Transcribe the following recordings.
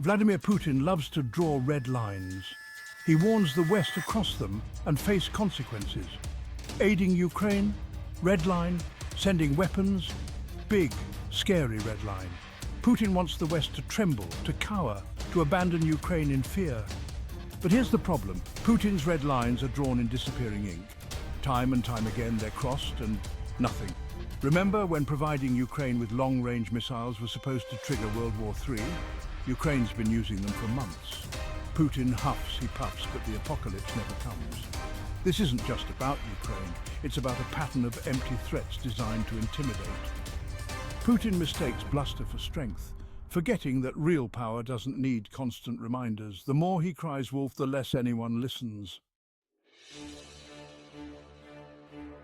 Vladimir Putin loves to draw red lines. He warns the West to cross them and face consequences. Aiding Ukraine, red line. Sending weapons, big, scary red line. Putin wants the West to tremble, to cower, to abandon Ukraine in fear. But here's the problem. Putin's red lines are drawn in disappearing ink. Time and time again they're crossed and nothing. Remember when providing Ukraine with long-range missiles was supposed to trigger World War III? Ukraine's been using them for months. Putin huffs, he puffs, but the apocalypse never comes. This isn't just about Ukraine, it's about a pattern of empty threats designed to intimidate. Putin mistakes bluster for strength, forgetting that real power doesn't need constant reminders. The more he cries wolf, the less anyone listens.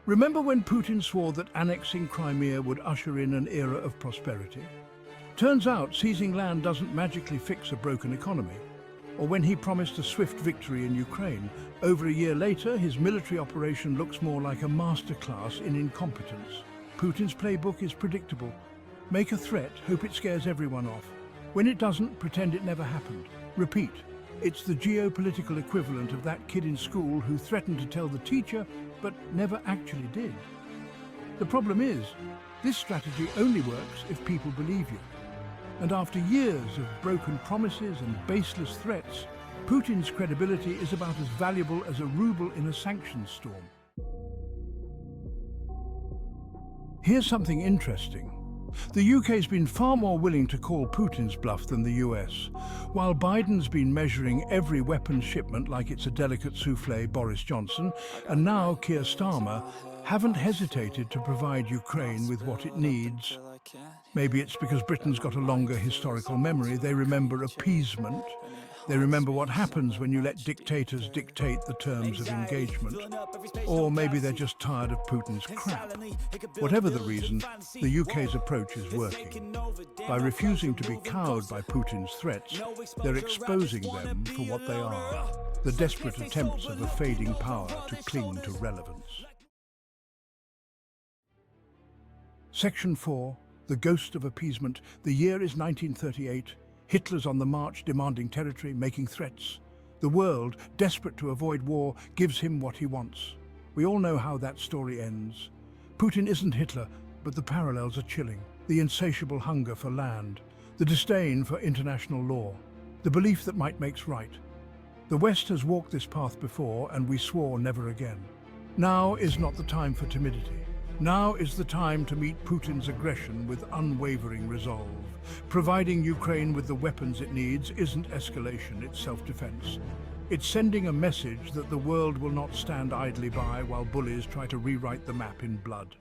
Remember when Putin swore that annexing Crimea would usher in an era of prosperity? Turns out seizing land doesn't magically fix a broken economy. Or when he promised a swift victory in Ukraine, over a year later his military operation looks more like a masterclass in incompetence. Putin's playbook is predictable. Make a threat, hope it scares everyone off. When it doesn't, pretend it never happened. Repeat. It's the geopolitical equivalent of that kid in school who threatened to tell the teacher, but never actually did. The problem is, this strategy only works if people believe you. And after years of broken promises and baseless threats, Putin's credibility is about as valuable as a ruble in a sanctions storm. Here's something interesting. The UK's been far more willing to call Putin's bluff than the US. While Biden's been measuring every weapons shipment like it's a delicate souffle, Boris Johnson, and now Keir Starmer haven't hesitated to provide Ukraine with what it needs. Maybe it's because Britain's got a longer historical memory. They remember appeasement. They remember what happens when you let dictators dictate the terms of engagement. Or maybe they're just tired of Putin's crap. Whatever the reason, the UK's approach is working. By refusing to be cowed by Putin's threats, they're exposing them for what they are, the desperate attempts of a fading power to cling to relevance. Section 4. The Ghost of Appeasement. The year is 1938. Hitler's on the march, demanding territory, making threats. The world, desperate to avoid war, gives him what he wants. We all know how that story ends. Putin isn't Hitler, but the parallels are chilling. The insatiable hunger for land, the disdain for international law, the belief that might makes right. The West has walked this path before, and we swore never again. Now is not the time for timidity. Now is the time to meet Putin's aggression with unwavering resolve. Providing Ukraine with the weapons it needs isn't escalation, it's self-defense. It's sending a message that the world will not stand idly by while bullies try to rewrite the map in blood.